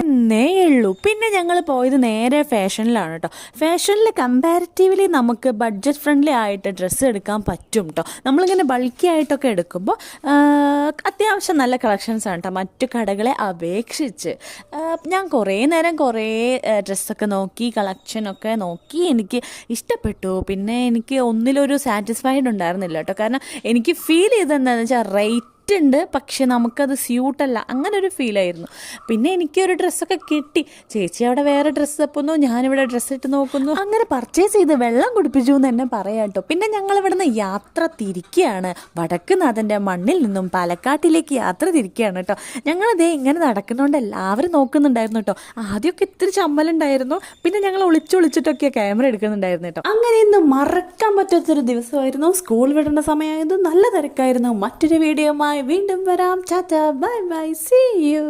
എന്നേ ഉള്ളൂ. പിന്നെ ഞങ്ങൾ പോയത് നേരെ ഫാഷനിലാണ് കേട്ടോ. ഫാഷനിൽ കമ്പാരിറ്റീവ്ലി നമുക്ക് ബഡ്ജറ്റ് ഫ്രണ്ട്ലി ആയിട്ട് ഡ്രസ്സ് എടുക്കാൻ പറ്റും കേട്ടോ. നമ്മളിങ്ങനെ ബൾക്കി ആയിട്ടൊക്കെ എടുക്കുമ്പോൾ അത്യാവശ്യം നല്ല കളക്ഷൻസാണ് കേട്ടോ മറ്റു കടകളെ അപേക്ഷിച്ച്. ഞാൻ കുറേ നേരം ഡ്രസ്സൊക്കെ നോക്കി, കളക്ഷനൊക്കെ നോക്കി, എനിക്ക് ഇഷ്ടപ്പെട്ടു. പിന്നെ എനിക്ക് ഒന്നിലൊരു സാറ്റിസ്ഫൈഡ് ഉണ്ടായിരുന്നില്ല കേട്ടോ. കാരണം എനിക്ക് ഫീൽ ചെയ്തെന്താണെന്ന് വെച്ചാൽ റേറ്റ് ഉണ്ട്, പക്ഷെ നമുക്കത് സ്യൂട്ടല്ല, അങ്ങനെ ഒരു ഫീലായിരുന്നു. പിന്നെ എനിക്കൊരു ഡ്രസ്സൊക്കെ കിട്ടി. ചേച്ചി അവിടെ വേറെ ഡ്രസ്സ് തപ്പുന്നു, ഞാനിവിടെ ഡ്രസ്സ് ഇട്ട് നോക്കുന്നു. അങ്ങനെ പർച്ചേസ് ചെയ്ത് വെള്ളം കുടിപ്പിച്ചു എന്ന് തന്നെ പറയാം കേട്ടോ. പിന്നെ ഞങ്ങൾ ഇവിടെ നിന്ന് യാത്ര തിരിക്കുകയാണ്. വടക്കുനാഥൻ്റെ മണ്ണിൽ നിന്നും പാലക്കാട്ടിലേക്ക് യാത്ര തിരിക്കുകയാണ് കേട്ടോ. ഞങ്ങളിതേ ഇങ്ങനെ നടക്കുന്നതുകൊണ്ട് എല്ലാവരും നോക്കുന്നുണ്ടായിരുന്നു കേട്ടോ. ആദ്യമൊക്കെ ഇത്തിരി ചമ്മലുണ്ടായിരുന്നു. പിന്നെ ഞങ്ങൾ ഒളിച്ചൊളിച്ചിട്ടൊക്കെ ക്യാമറ എടുക്കുന്നുണ്ടായിരുന്നു കേട്ടോ. അങ്ങനെ ഇന്ന് മറക്കാൻ പറ്റാത്തൊരു ദിവസമായിരുന്നു. സ്കൂൾ വിടേണ്ട സമയമായത്, നല്ല തിരക്കായിരുന്നു. മറ്റൊരു വീഡിയോയുമായി വീണ്ടും വരാം. Tata, bye bye, see U.